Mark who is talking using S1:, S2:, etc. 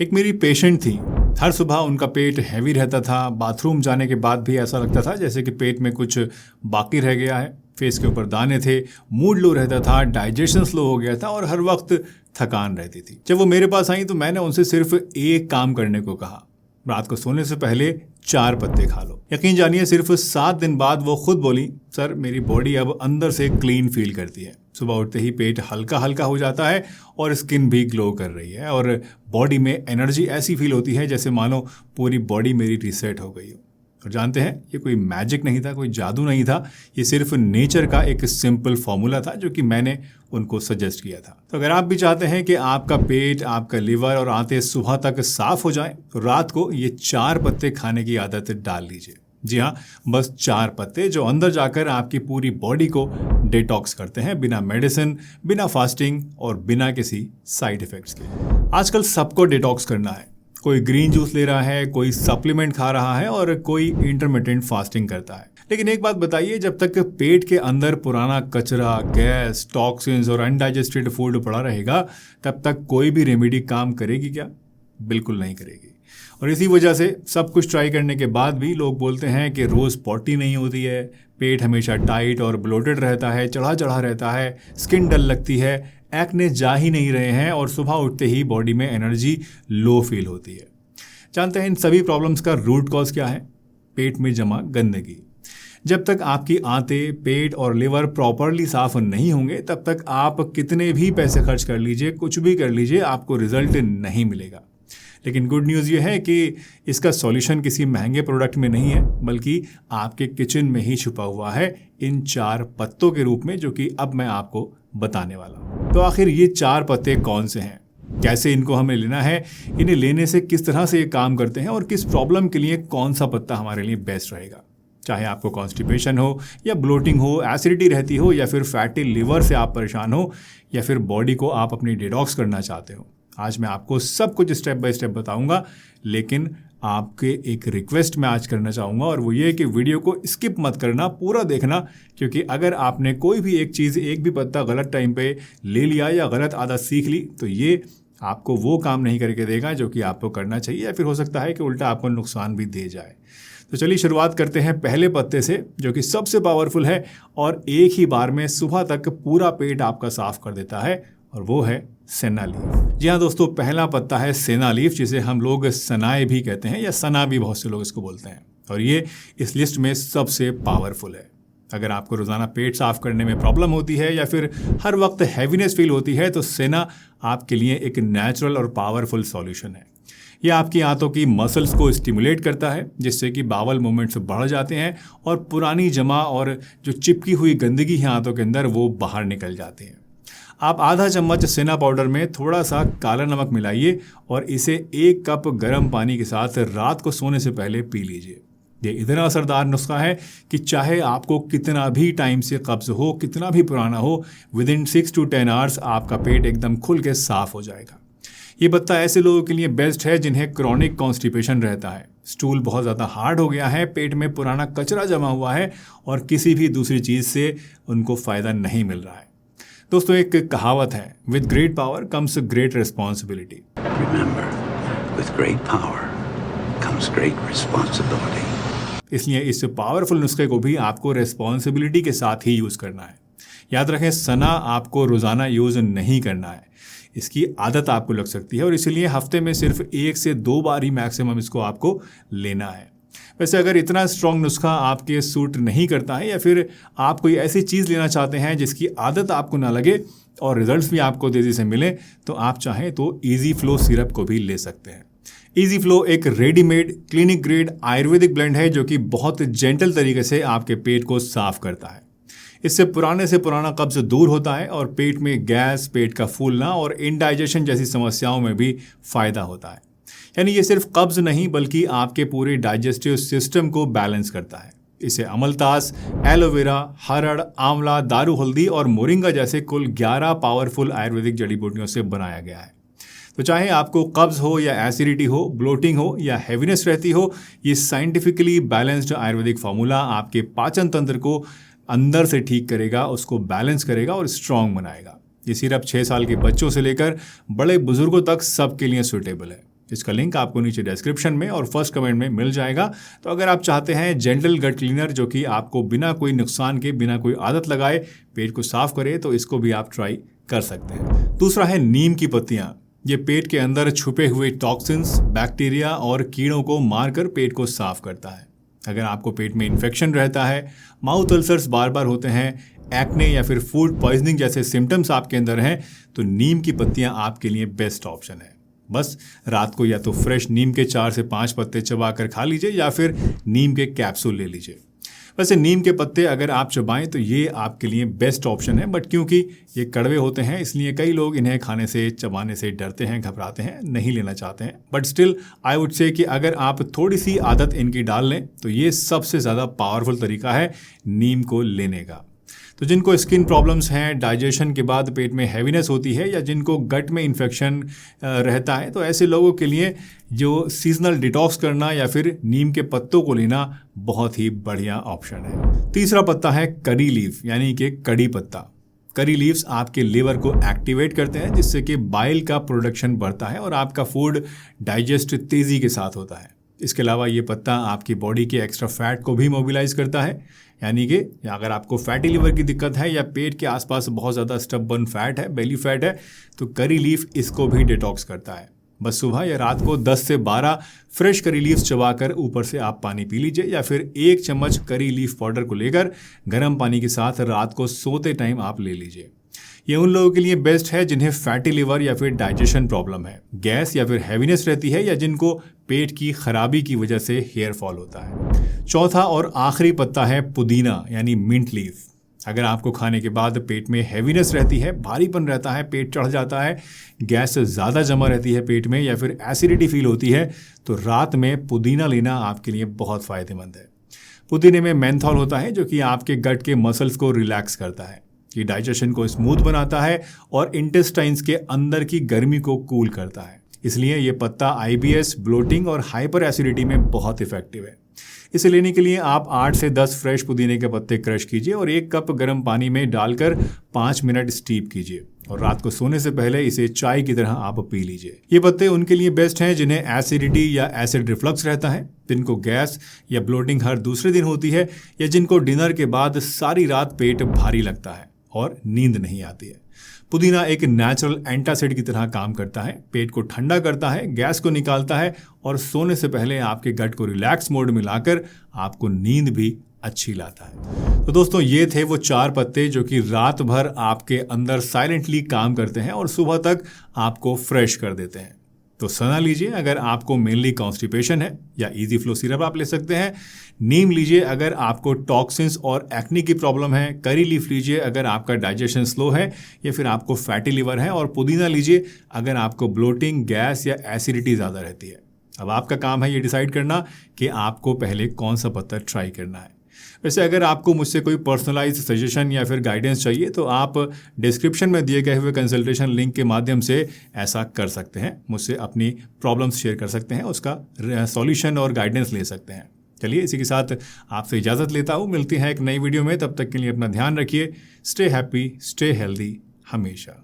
S1: एक मेरी पेशेंट थी। हर सुबह उनका पेट हैवी रहता था। बाथरूम जाने के बाद भी ऐसा लगता था जैसे कि पेट में कुछ बाकी रह गया है। फेस के ऊपर दाने थे, मूड लो रहता था, डाइजेशन स्लो हो गया था और हर वक्त थकान रहती थी। जब वो मेरे पास आई तो मैंने उनसे सिर्फ एक काम करने को कहा, रात को सोने से पहले 4 पत्ते खा लो। यकीन जानिए सिर्फ 7 दिन बाद वो खुद बोली, सर मेरी बॉडी अब अंदर से क्लीन फील करती है। सुबह उठते ही पेट हल्का हल्का हो जाता है और स्किन भी ग्लो कर रही है और बॉडी में एनर्जी ऐसी फील होती है जैसे मानो पूरी बॉडी मेरी रीसेट हो गई हो। और जानते हैं, ये कोई मैजिक नहीं था, कोई जादू नहीं था, ये सिर्फ नेचर का एक सिंपल फॉर्मूला था जो कि मैंने उनको सजेस्ट किया था। तो अगर आप भी चाहते हैं कि आपका पेट, आपका लिवर और आंतें सुबह तक साफ हो जाएं, तो रात को ये 4 पत्ते खाने की आदत डाल लीजिए। जी हाँ, बस 4 पत्ते जो अंदर जाकर आपकी पूरी बॉडी को डिटॉक्स करते हैं, बिना मेडिसिन, बिना फास्टिंग और बिना किसी साइड इफेक्ट्स के। आजकल सबको डिटॉक्स करना है। कोई ग्रीन जूस ले रहा है, कोई सप्लीमेंट खा रहा है और कोई इंटरमिटेंट फास्टिंग करता है। लेकिन एक बात बताइए, जब तक पेट के अंदर पुराना कचरा, गैस, टॉक्सिन्स और अनडाइजेस्टेड फूड पड़ा रहेगा, तब तक कोई भी रेमेडी काम करेगी क्या? बिल्कुल नहीं करेगी। और इसी वजह से सब कुछ ट्राई करने के बाद भी लोग बोलते हैं कि रोज़ पॉटी नहीं होती है, पेट हमेशा टाइट और ब्लोटेड रहता है, चढ़ा चढ़ा रहता है, स्किन डल लगती है, एक्ने जा ही नहीं रहे हैं और सुबह उठते ही बॉडी में एनर्जी लो फील होती है। जानते हैं इन सभी प्रॉब्लम्स का रूट कॉज क्या है? पेट में जमा गंदगी। जब तक आपकी आंतें, पेट और लिवर प्रॉपरली साफ नहीं होंगे, तब तक आप कितने भी पैसे खर्च कर लीजिए, कुछ भी कर लीजिए, आपको रिजल्ट नहीं मिलेगा। लेकिन गुड न्यूज़ ये है कि इसका सॉल्यूशन किसी महंगे प्रोडक्ट में नहीं है, बल्कि आपके किचन में ही छुपा हुआ है इन 4 पत्तों के रूप में, जो कि अब मैं आपको बताने वाला हूँ। तो आखिर ये 4 पत्ते कौन से हैं, कैसे इनको हमें लेना है, इन्हें लेने से किस तरह से ये काम करते हैं और किस प्रॉब्लम के लिए कौन सा पत्ता हमारे लिए बेस्ट रहेगा। चाहे आपको कॉन्स्टिपेशन हो या ब्लोटिंग हो, एसिडिटी रहती हो या फिर फैटी लिवर से आप परेशान हो या फिर बॉडी को आप अपनी डिटॉक्स करना चाहते हो, आज मैं आपको सब कुछ स्टेप बाय स्टेप बताऊंगा। लेकिन आपके एक रिक्वेस्ट मैं आज करना चाहूँगा और वो ये कि वीडियो को स्किप मत करना, पूरा देखना, क्योंकि अगर आपने कोई भी एक चीज़, एक भी पत्ता गलत टाइम पे ले लिया या गलत आदत सीख ली, तो ये आपको वो काम नहीं करके देगा जो कि आपको करना चाहिए, या फिर हो सकता है कि उल्टा आपको नुकसान भी दे जाए। तो चलिए शुरुआत करते हैं पहले पत्ते से, जो कि सबसे पावरफुल है और एक ही बार में सुबह तक पूरा पेट आपका साफ कर देता है, और वो है सेना लीफ। जी हाँ दोस्तों, पहला पत्ता है सेना लीफ, जिसे हम लोग सनाए भी कहते हैं या सना भी बहुत से लोग इसको बोलते हैं, और ये इस लिस्ट में सबसे पावरफुल है। अगर आपको रोज़ाना पेट साफ करने में प्रॉब्लम होती है या फिर हर वक्त हैवीनेस फील होती है, तो सेना आपके लिए एक नेचुरल और पावरफुल सॉल्यूशन है। यह आपकी आंतों की मसल्स को स्टिमुलेट करता है, जिससे कि बावल मूवमेंट्स बढ़ जाते हैं और पुरानी जमा और जो चिपकी हुई गंदगी है आंतों के अंदर, वो बाहर निकल जाती है। आप आधा चम्मच सेना पाउडर में थोड़ा सा काला नमक मिलाइए और इसे 1 कप गर्म पानी के साथ रात को सोने से पहले पी लीजिए। ये इतना असरदार नुस्खा है कि चाहे आपको कितना भी टाइम से कब्ज हो, कितना भी पुराना हो, विदिन 6 to 10 आवर्स आपका पेट एकदम खुल के साफ हो जाएगा। ये पत्ता ऐसे लोगों के लिए बेस्ट है जिन्हें क्रॉनिक कॉन्स्टिपेशन रहता है, स्टूल बहुत ज़्यादा हार्ड हो गया है, पेट में पुराना कचरा जमा हुआ है और किसी भी दूसरी चीज़ से उनको फ़ायदा नहीं मिल रहा है। दोस्तों, एक कहावत है, with great power comes great responsibility.
S2: Remember, with great power comes great responsibility.
S1: इसलिए इस पावरफुल नुस्खे को भी आपको रिस्पॉन्सिबिलिटी के साथ ही यूज़ करना है। याद रखें, सना आपको रोज़ाना यूज़ नहीं करना है, इसकी आदत आपको लग सकती है और इसलिए हफ्ते में सिर्फ 1 से 2 बार ही मैक्सिमम इसको आपको लेना है। वैसे अगर इतना स्ट्रॉन्ग नुस्खा आपके सूट नहीं करता है या फिर आप कोई ऐसी चीज़ लेना चाहते हैं जिसकी आदत आपको ना लगे और रिजल्ट्स भी आपको तेज़ी से मिले, तो आप चाहें तो ईजी फ्लो सिरप को भी ले सकते हैं। ईजी फ्लो एक readymade clinic grade Ayurvedic blend है जो कि बहुत जेंटल तरीके से आपके पेट को साफ करता है। इससे पुराने से पुराना कब्ज दूर होता है और पेट में गैस, पेट का फूलना और इंडाइजेशन जैसी समस्याओं में भी फ़ायदा होता है। यानी ये सिर्फ कब्ज नहीं बल्कि आपके पूरे डाइजेस्टिव सिस्टम को बैलेंस करता है। इसे अमलतास, एलोवेरा, हरड़, आंवला, दारू हल्दी और मोरिंगा जैसे कुल 11 पावरफुल आयुर्वेदिक जड़ी बूटियों से बनाया गया है। तो चाहे आपको कब्ज हो या एसिडिटी हो, ब्लोटिंग हो या हैवीनेस रहती हो, ये साइंटिफिकली बैलेंस्ड आयुर्वेदिक फार्मूला आपके पाचन तंत्र को अंदर से ठीक करेगा, उसको बैलेंस करेगा और स्ट्रॉन्ग बनाएगा। ये सिरप 6 साल के बच्चों से लेकर बड़े बुजुर्गों तक सबके लिए सूटेबल है। इसका लिंक आपको नीचे डिस्क्रिप्शन में और फर्स्ट कमेंट में मिल जाएगा। तो अगर आप चाहते हैं जेंटल गट क्लीनर जो कि आपको बिना कोई नुकसान के, बिना कोई आदत लगाए पेट को साफ करे, तो इसको भी आप ट्राई कर सकते हैं। दूसरा है नीम की पत्तियां। ये पेट के अंदर छुपे हुए टॉक्सिन्स, बैक्टीरिया और कीड़ों को मारकर पेट को साफ करता है। अगर आपको पेट में इन्फेक्शन रहता है, माउथ अल्सर्स बार बार होते हैं, एक्ने या फिर फूड पॉइजनिंग जैसे सिम्टम्स आपके अंदर हैं, तो नीम की पत्तियां आपके लिए बेस्ट ऑप्शन है। बस रात को या तो फ्रेश नीम के 4 से 5 पत्ते चबा कर खा लीजिए या फिर नीम के कैप्सूल ले लीजिए। वैसे नीम के पत्ते अगर आप चबाएं तो ये आपके लिए बेस्ट ऑप्शन है, बट क्योंकि ये कड़वे होते हैं इसलिए कई लोग इन्हें खाने से, चबाने से डरते हैं, घबराते हैं, नहीं लेना चाहते हैं। But still I would say कि अगर आप थोड़ी सी आदत इनकी डाल लें तो ये सबसे ज़्यादा पावरफुल तरीका है नीम को लेने का। तो जिनको स्किन प्रॉब्लम्स हैं, डाइजेशन के बाद पेट में हैवीनेस होती है या जिनको गट में इन्फेक्शन रहता है, तो ऐसे लोगों के लिए जो सीजनल डिटॉक्स करना या फिर नीम के पत्तों को लेना बहुत ही बढ़िया ऑप्शन है। तीसरा पत्ता है करी लीफ यानी कि कड़ी पत्ता। करी लीव्स आपके लिवर को एक्टिवेट करते हैं जिससे कि बाइल का प्रोडक्शन बढ़ता है और आपका फूड डाइजेस्ट तेज़ी के साथ होता है। इसके अलावा ये पत्ता आपकी बॉडी के एक्स्ट्रा फैट को भी मोबिलाइज करता है, यानी कि अगर आपको फैटी लिवर की दिक्कत है या पेट के आसपास बहुत ज़्यादा स्टबर्न फैट है, बेली फैट है, तो करी लीफ इसको भी डिटॉक्स करता है। बस सुबह या रात को 10 से 12 फ्रेश करी लीव्स चबाकर ऊपर से आप पानी पी लीजिए या फिर 1 चम्मच करी लीफ पाउडर को लेकर गर्म पानी के साथ रात को सोते टाइम आप ले लीजिए। ये उन लोगों के लिए बेस्ट है जिन्हें फैटी लिवर या फिर डाइजेशन प्रॉब्लम है, गैस या फिर हैवीनेस रहती है या जिनको पेट की खराबी की वजह से हेयर फॉल होता है। चौथा और आखिरी पत्ता है पुदीना यानी मिंट लीफ। अगर आपको खाने के बाद पेट में हैवीनेस रहती है, भारीपन रहता है, पेट चढ़ जाता है, गैस ज़्यादा जमा रहती है पेट में या फिर एसिडिटी फील होती है, तो रात में पुदीना लेना आपके लिए बहुत फ़ायदेमंद है। पुदीने में मेंथॉल होता है जो कि आपके गट के मसल्स को रिलैक्स करता है, ये डाइजेशन को स्मूथ बनाता है और इंटेस्टाइन्स के अंदर की गर्मी को कूल करता है। इसलिए ये पत्ता IBS, ब्लोटिंग और हाइपर एसिडिटी में बहुत इफेक्टिव है। इसे लेने के लिए आप 8 से 10 फ्रेश पुदीने के पत्ते क्रश कीजिए और 1 कप गर्म पानी में डालकर 5 मिनट स्टीप कीजिए और रात को सोने से पहले इसे चाय की तरह आप पी लीजिए। ये पत्ते उनके लिए बेस्ट हैं जिन्हें एसिडिटी या एसिड रिफ्लक्स रहता है, जिनको गैस या ब्लोटिंग हर दूसरे दिन होती है या जिनको डिनर के बाद सारी रात पेट भारी लगता है और नींद नहीं आती है। पुदीना एक नेचुरल एंटासिड की तरह काम करता है, पेट को ठंडा करता है, गैस को निकालता है और सोने से पहले आपके गट को रिलैक्स मोड में लाकर आपको नींद भी अच्छी लाता है। तो दोस्तों ये थे वो 4 पत्ते जो कि रात भर आपके अंदर साइलेंटली काम करते हैं और सुबह तक आपको फ्रेश कर देते हैं। तो सना लीजिए अगर आपको मेनली कॉन्स्टिपेशन है या इजी फ्लो सिरप आप ले सकते हैं। नीम लीजिए अगर आपको टॉक्सिन्स और एक्ने की प्रॉब्लम है। करी लीफ लीजिए अगर आपका डाइजेशन स्लो है या फिर आपको फैटी लिवर है। और पुदीना लीजिए अगर आपको ब्लोटिंग, गैस या एसिडिटी ज़्यादा रहती है। अब आपका काम है ये डिसाइड करना कि आपको पहले कौन सा पत्ता ट्राई करना है। वैसे अगर आपको मुझसे कोई पर्सनलाइज सजेशन या फिर गाइडेंस चाहिए तो आप डिस्क्रिप्शन में दिए गए हुए कंसल्टेशन लिंक के माध्यम से ऐसा कर सकते हैं, मुझसे अपनी प्रॉब्लम्स शेयर कर सकते हैं, उसका सॉल्यूशन और गाइडेंस ले सकते हैं। चलिए इसी के साथ आपसे इजाज़त लेता हूँ, मिलती हैं एक नई वीडियो में। तब तक के लिए अपना ध्यान रखिए। स्टे हैप्पी, स्टे हेल्दी हमेशा।